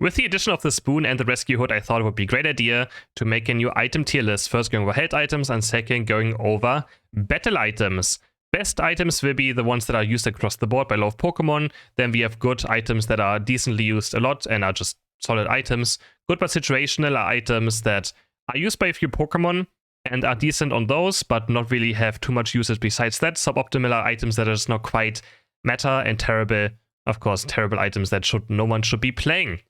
With the addition of the spoon and the rescue hood, I thought it would be a great idea to make a new item tier list. First going over health items and second going over battle items. Best items will be the ones that are used across the board by a lot of Pokemon. Then we have good items that are decently used a lot and are just solid items. Good but situational are items that are used by a few Pokemon and are decent on those, but not really have too much usage besides that. Suboptimal are items that are just not quite meta, and terrible, of course, terrible items that no one should be playing.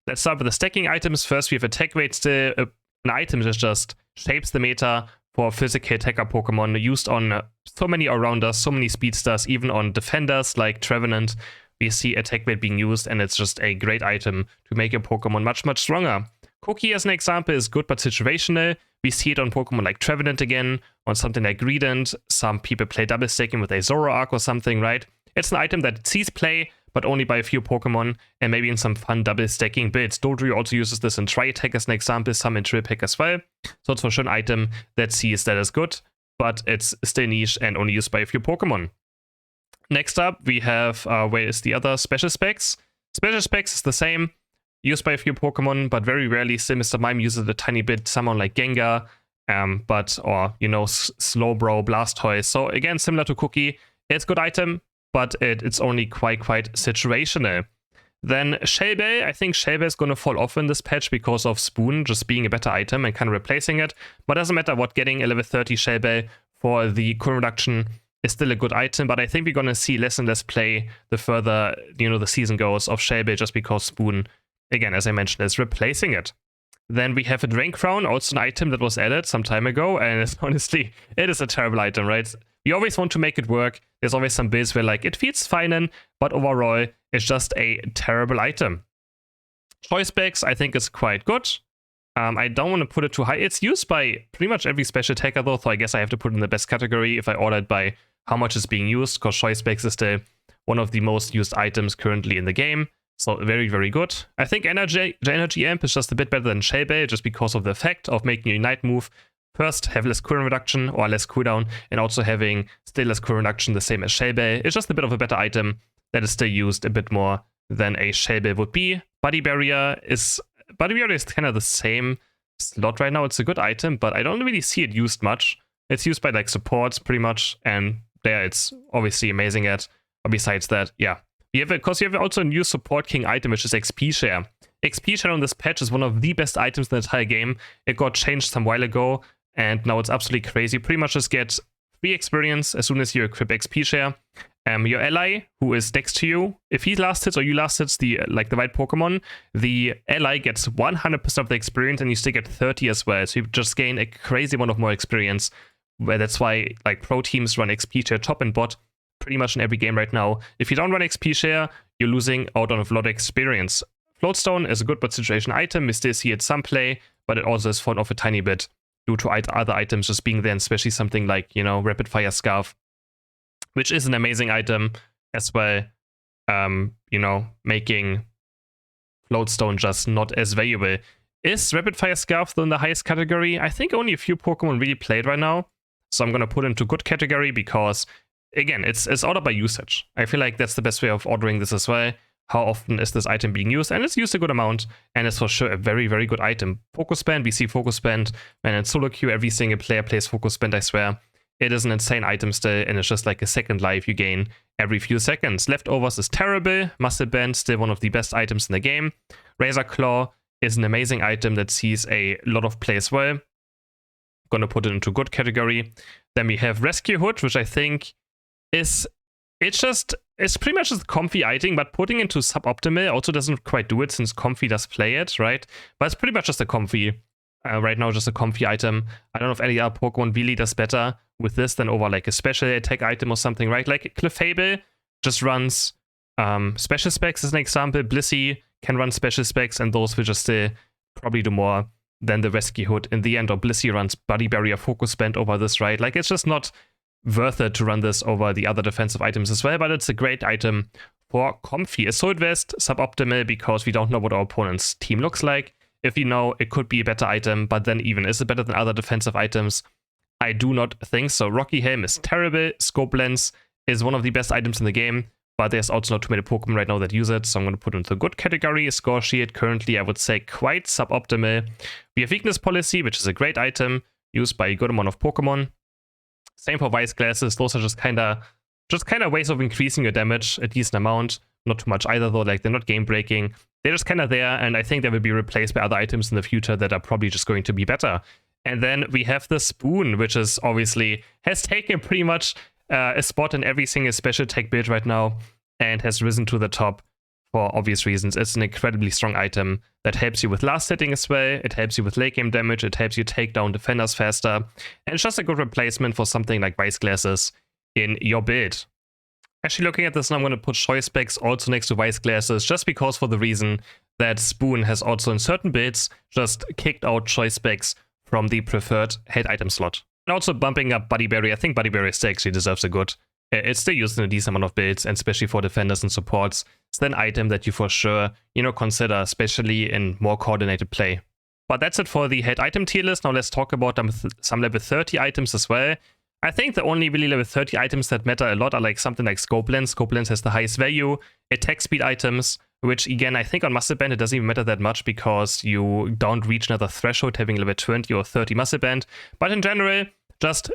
Let's start with the stacking items. First, we have attack rate still, an item that just shapes the meta for physical attacker Pokemon, used on so many all-rounders, so many speedsters, even on defenders like Trevenant. We see attack rate being used, and it's just a great item to make your Pokemon much, much stronger. Cookie, as an example, is good but situational. We see it on Pokemon like Trevenant again, on something like Greedent. Some people play double stacking with a Zoroark or something, right? It's an item that sees play, but only by a few Pokemon, and maybe in some fun double stacking builds. Doldrey also uses this in Tri-Attack as an example, some in Trill-Pack as well. So it's for sure an item that sees that as good, but it's still niche and only used by a few Pokemon. Next up, we have, where is the other special specs? Special specs is the same, used by a few Pokemon, but very rarely. Still, Mr. Mime uses it a tiny bit, someone like Gengar, or, you know, Slowbro, Blastoise. So again, similar to Cookie, it's a good item, but it's only quite situational. Then Shellbell, I think Shellbell is going to fall off in this patch because of Spoon just being a better item and kind of replacing it. But doesn't matter what, getting a level 30 Shellbell for the current reduction is still a good item, but I think we're going to see less and less play the further, you know, the season goes of Shellbell, just because Spoon, again, as I mentioned, is replacing it. Then we have a Drain Crown, also an item that was added some time ago, and it's, honestly, it is a terrible item, right? You always want to make it work. There's always some builds where, like, it feels fine, but overall, it's just a terrible item. Choice Specs, I think, is quite good. I don't want to put it too high. It's used by pretty much every special attacker, though, so I guess I have to put it in the best category if I order it by how much is being used, because Choice Specs is still one of the most used items currently in the game. So very, very good. I think Energy Amp is just a bit better than Shellbell, just because of the effect of making a Unite move first have less cooldown reduction or less cooldown, and also having still less cooldown reduction, the same as Shellbell. It's just a bit of a better item that is still used a bit more than a Shellbell would be. Buddy Barrier is kind of the same slot right now. It's a good item, but I don't really see it used much. It's used by like supports pretty much, and there it's obviously amazing at. But besides that, yeah. Because you have also a new support king item, which is XP Share. XP Share on this patch is one of the best items in the entire game. It got changed some while ago, and now it's absolutely crazy. Pretty much just get free experience as soon as you equip XP Share. Your ally, who is next to you, if he last hits or you last hits the right Pokemon, the ally gets 100% of the experience, and you still get 30 as well. So you just gain a crazy amount of more experience. Where that's why like pro teams run XP Share top and bot pretty much in every game right now. If you don't run XP Share, you're losing out on a lot of experience. Floatstone is a good but situation item. We still see it some play, but it also has fallen off a tiny bit due to other items just being there, and especially something like, you know, Rapid Fire Scarf, which is an amazing item as well, you know, making Floatstone just not as valuable. Is Rapid Fire Scarf though in the highest category? I think only a few Pokemon really play it right now, so I'm going to put it into good category because, again, it's ordered by usage. I feel like that's the best way of ordering this as well. How often is this item being used? And it's used a good amount, and it's for sure a very, very good item. Focus Band, we see Focus Band, and in solo queue, every single player plays Focus Band, I swear. It is an insane item still, and it's just like a second life you gain every few seconds. Leftovers is terrible. Muscle Band, still one of the best items in the game. Razor Claw is an amazing item that sees a lot of play as well. Gonna put it into good category. Then we have Rescue Hood, which I think it's pretty much just a comfy item, but putting into suboptimal also doesn't quite do it, since comfy does play it, right? But it's pretty much just a comfy, right now just a comfy item. I don't know if any other Pokemon really does better with this than over like a special attack item or something, right? Like Clefable just runs special specs as an example. Blissey can run special specs, and those will just still probably do more than the Rescue Hood in the end. Or Blissey runs Buddy Barrier, Focus Band over this, right? Like, it's just not worth it to run this over the other defensive items as well, but it's a great item for comfy. Assault Vest, suboptimal, because we don't know what our opponent's team looks like. If you know, it could be a better item, but then even is it better than other defensive items? I do not think so. Rocky Helm is terrible. Scope Lens is one of the best items in the game. but there's also not too many Pokemon right now that use it, so I'm going to put it into the good category. Score Shield, currently I would say quite suboptimal. We have Weakness Policy, which is a great item, used by a good amount of Pokemon. Same for Vice Glasses, those are just kind of ways of increasing your damage a decent amount. Not too much either though, like they're not game breaking. They're just kind of there, and I think they will be replaced by other items in the future that are probably just going to be better. And then we have the Spoon, which is obviously has taken pretty much a spot in every single special tech build right now and has risen to the top for obvious reasons. It's an incredibly strong item that helps you with last hitting as well. It helps you with late game damage. It helps you take down defenders faster. And it's just a good replacement for something like Vice Glasses in your build. Actually, looking at this now, I'm going to put Choice Specs also next to Vice Glasses, just because for the reason that Spoon has also in certain builds just kicked out Choice Specs from the preferred hate item slot. And also bumping up Buddy Berry. I think Buddy Berry still actually deserves a good. It's still used in a decent amount of builds, and especially for defenders and supports. It's an item that you for sure, consider, especially in more coordinated play. But that's it for the hate item tier list. Now let's talk about some level 30 items as well. I think the only really level 30 items that matter a lot are like something like Scope Lens. Scope Lens has the highest value. Attack speed items, which again, I think on Muscle Band it doesn't even matter that much because you don't reach another threshold having level 20 or 30 Muscle Band. But in general, just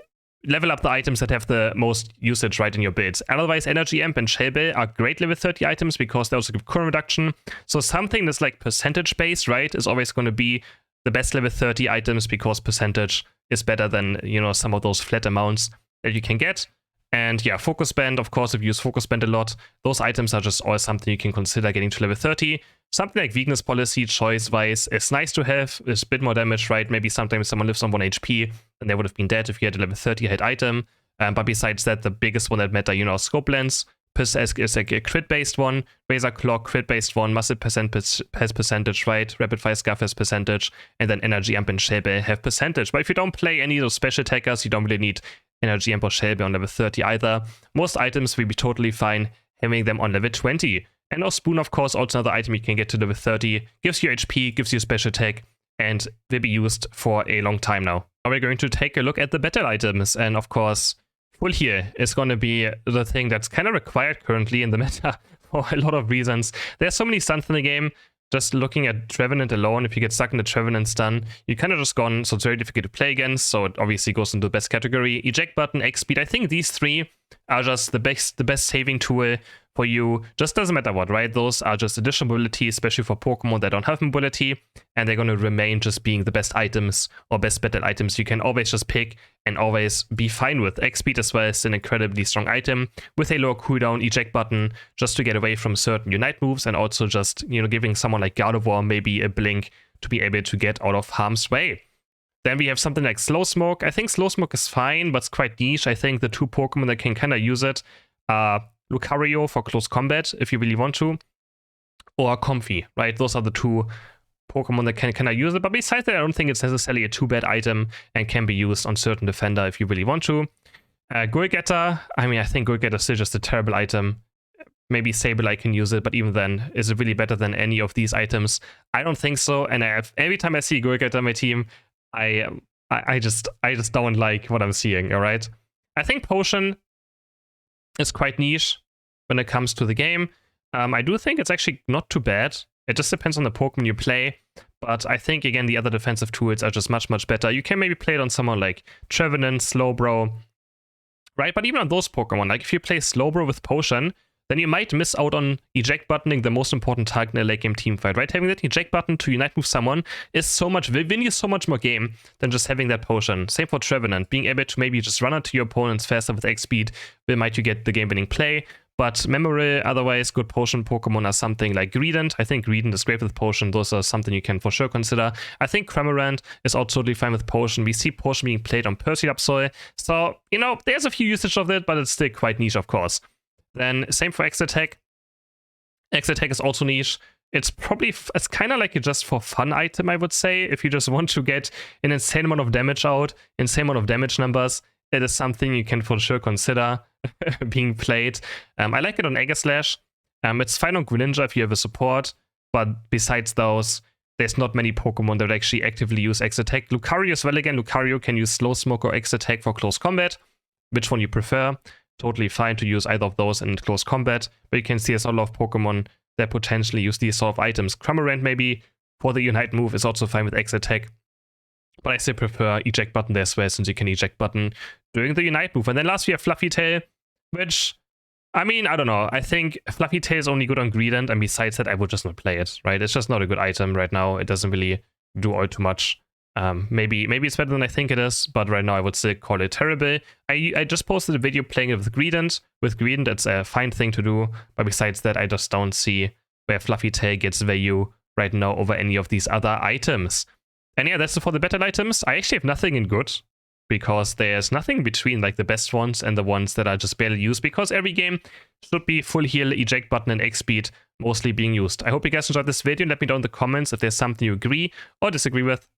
level up the items that have the most usage right in your builds. Otherwise, Energy Amp and Shell Bell are great level 30 items because they also give current reduction. So something that's like percentage based, right, is always going to be the best level 30 items because percentage is better than, some of those flat amounts that you can get. And yeah, Focus Band, of course, if you use Focus Band a lot, those items are just all something you can consider getting to level 30. Something like Weakness Policy, choice-wise, is nice to have. It's a bit more damage, right? Maybe sometimes someone lives on 1 HP, and they would have been dead if you had a level 30 hit item. But besides that, the biggest one that matter, Scope Lens is like a crit-based one. Razor Claw, crit-based one. Muscle has percentage, right? Rapid Fire Scarf has percentage. And then Energy Amp and Shell Bell have percentage. But if you don't play any of those special attackers, you don't really need Energy Amp or Shell Bell on level 30 either. Most items will be totally fine having them on level 20. And our Spoon, of course, also another item you can get to level 30. Gives you HP, gives you special attack, and will be used for a long time now. Now we're going to take a look at the battle items. And of course, Full Heal is going to be the thing that's kind of required currently in the meta for a lot of reasons. There's so many stuns in the game. Just looking at Trevenant alone, if you get stuck in the Trevenant stun, you're kind of just gone, so it's very difficult to play against, so it obviously goes into the best category. Eject Button, X Speed, I think these three are just the best saving tool for you. Just doesn't matter what, right? Those are just additional mobility, especially for Pokemon that don't have mobility, and they're going to remain just being the best items or best battle items you can always just pick and always be fine with. X Speed as well is an incredibly strong item with a lower cooldown. Eject Button just to get away from certain Unite moves, and also just, giving someone like Gardevoir maybe a blink to be able to get out of harm's way. Then we have something like Slow Smoke. I think Slow Smoke is fine, but it's quite niche. I think the two Pokemon that can kind of use it are Lucario for close combat, if you really want to, or Comfy, right? Those are the two Pokemon that can kind of use it. But besides that, I don't think it's necessarily a too bad item and can be used on certain defender if you really want to. Goalgetter, I think Goalgetter is still just a terrible item. Maybe Sableye can use it, but even then, is it really better than any of these items? I don't think so. And every time I see Goalgetter on my team, I just don't like what I'm seeing, all right? I think Potion is quite niche when it comes to the game. I do think it's actually not too bad. It just depends on the Pokemon you play, but I think, again, the other defensive tools are just much, much better. You can maybe play it on someone like Trevenant, Slowbro, right? But even on those Pokemon, like if you play Slowbro with Potion, then you might miss out on eject buttoning the most important target in a late game team fight, right? Having that eject button to unite move someone is will win you so much more game than just having that potion. Same for Trevenant. Being able to maybe just run onto your opponents faster with X speed will might you get the game winning play. But Memory, otherwise, good potion Pokemon are something like Greedent. I think Greedent is great with potion. Those are something you can for sure consider. I think Cramorant is also totally fine with potion. We see potion being played on Percy-Upsoil. So, there's a few usage of it, but it's still quite niche, of course. Then same for X-Attack. X-Attack is also niche. It's kind of like a just for fun item, I would say. If you just want to get an insane amount of damage out, insane amount of damage numbers, it is something you can for sure consider being played. I like it on Aegislash. It's fine on Greninja if you have a support, but besides those, there's not many Pokemon that actually actively use X-Attack. Lucario as well again. Lucario can use Slow Smoke or X-Attack for close combat. Which one you prefer? totally fine to use either of those in close combat, but you can see there's a lot of Pokemon that potentially use these sort of items. Cramorant maybe for the Unite move is also fine with X attack, but I still prefer eject button there as well, since you can eject button during the Unite move. And then last we have Fluffy Tail, which, I mean, I don't know. I think Fluffy Tail is only good on Greedent, and besides that, I would just not play it, right? It's just not a good item right now. It doesn't really do all too much. Maybe it's better than I think it is, but right now I would still call it terrible. I just posted a video playing it with Greedent. With Greedent, it's a fine thing to do, but besides that, I just don't see where Fluffy Tail gets value right now over any of these other items. And yeah, that's for the battle items. I actually have nothing in good, because there's nothing between like the best ones and the ones that are just barely used, because every game should be full heal, eject button, and X speed mostly being used. I hope you guys enjoyed this video, and let me know in the comments if there's something you agree or disagree with.